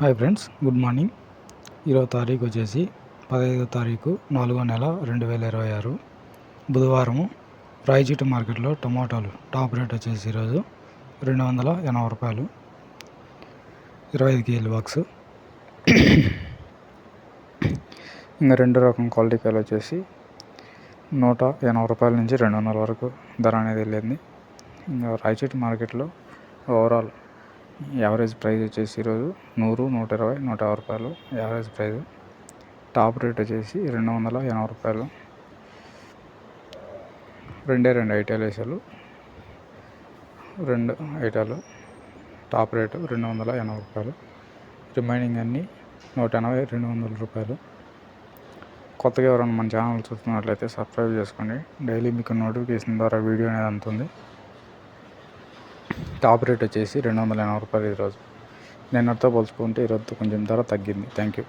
Hi friends, good morning. ఈరోజు తారీఖు వచ్చేసి 15వ తారీఖు 4వ నెల 2026 బుధవారము. రాయచీటి మార్కెట్లో టమాటాలు టాప్ రేట్ వచ్చేసి ఈరోజు 280 రూపాయలు 25 కేజీల బాక్స్. ఇంకా రెండు రకం క్వాలిటీ కాయలు వచ్చేసి 180 రూపాయల నుంచి 200 వరకు ధర అనేది వెళ్ళింది. ఇంకా రాయచీటి మార్కెట్లో ఓవరాల్ యావరేజ్ ప్రైస్ వచ్చేసి ఈరోజు 100, 120, 150 రూపాయలు యావరేజ్ ప్రైస్. టాప్ రేట్ వచ్చేసి 280 రూపాయలు. రెండు ఐటాలు వేసారు, 2 ఐటాలు. టాప్ రేటు 280 రూపాయలు. రిమైనింగ్ అన్నీ 180, 200 రూపాయలు. కొత్తగా ఎవరైనా మన ఛానల్ చూస్తున్నట్లయితే సబ్స్క్రైబ్ చేసుకోండి. డైలీ మీకు నోటిఫికేషన్ ద్వారా వీడియో అనేది అందుతుంది. టాప్ రేట్ వచ్చేసి 280 రూపాయలు ఈరోజు. నిన్నటితో పోల్చుకుంటే ఈరోజు కొంచెం ధర తగ్గింది. Thank you.